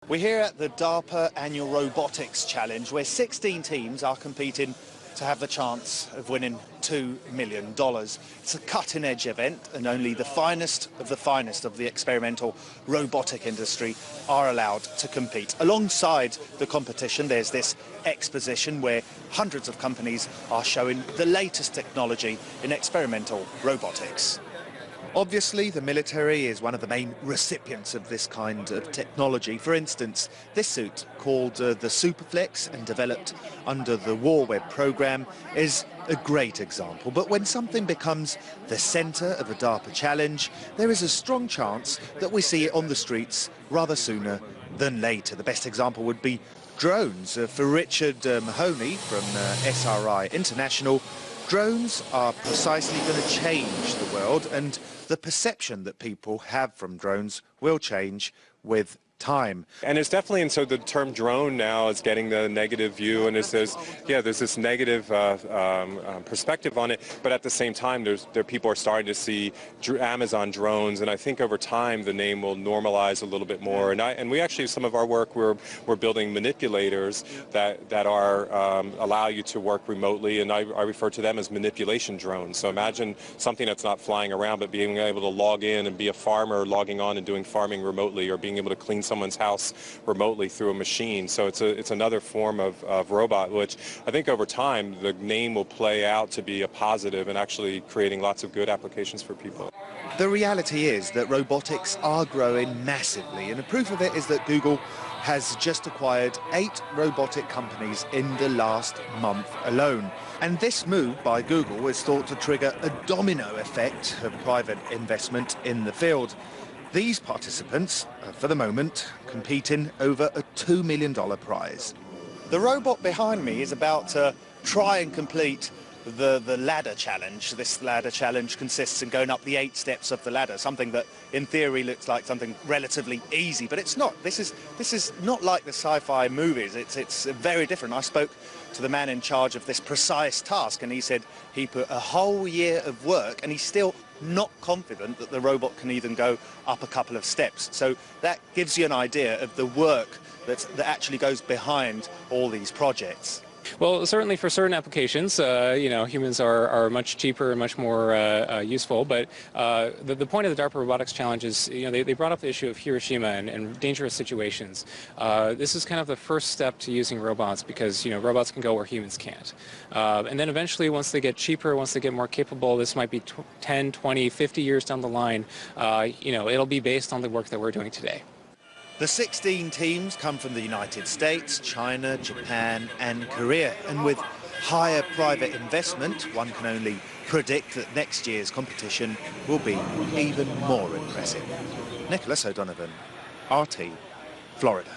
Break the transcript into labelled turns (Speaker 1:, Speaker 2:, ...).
Speaker 1: We're here at the DARPA annual robotics challenge where 16 teams are competing to have the chance of winning $2 million. It's a cutting-edge event and only the finest of the experimental robotic industry are allowed to compete. Alongside the competition, there's this exposition where hundreds of companies are showing the latest technology in experimental robotics. Obviously, the military is one of the main recipients of this kind of technology. For instance, this suit, called the Superflex and developed under the War Web program, is a great example. But when something becomes the centre of a DARPA challenge, there is a strong chance that we see it on the streets rather sooner than later. The best example would be drones. For Richard Mahoney from SRI International, drones are precisely going to change the world, and the perception that people have from drones will change with time.
Speaker 2: And it's definitely, and so the term drone now is getting the negative view, and there's this negative perspective on it, but at the same time people are starting to see Amazon drones, and I think over time the name will normalize a little bit more. And we actually, some of our work, we're building manipulators that are allow you to work remotely, and I refer to them as manipulation drones. So imagine something that's not flying around, but being able to log in and be a farmer logging on and doing farming remotely, or being able to clean someone's house remotely through a machine. So it's another form of robot, which I think over time the name will play out to be a positive and actually creating lots of good applications for people.
Speaker 1: The reality is that robotics are growing massively, and the proof of it is that Google has just acquired 8 robotic companies in the last month alone. And this move by Google is thought to trigger a domino effect of private investment in the field. These participants are, for the moment, competing over a $2 million prize. The robot behind me is about to try and complete the ladder challenge. This ladder challenge consists in going up the 8 steps of the ladder, something that in theory looks like something relatively easy, but it's not. This is not like the sci-fi movies. It's very different. I spoke to the man in charge of this precise task, and he said he put a whole year of work and he's still not confident that the robot can even go up a couple of steps. So that gives you an idea of the work that actually goes behind all these projects.
Speaker 3: Well, certainly for certain applications, humans are much cheaper and much more useful. But the point of the DARPA Robotics Challenge is, they brought up the issue of Hiroshima and dangerous situations. This is kind of the first step to using robots because, robots can go where humans can't. And then eventually, once they get cheaper, once they get more capable, this might be 10, 20, 50 years down the line, it'll be based on the work that we're doing today.
Speaker 1: The 16 teams come from the United States, China, Japan and Korea. And with higher private investment, one can only predict that next year's competition will be even more impressive. Nicholas O'Donovan, RT, Florida.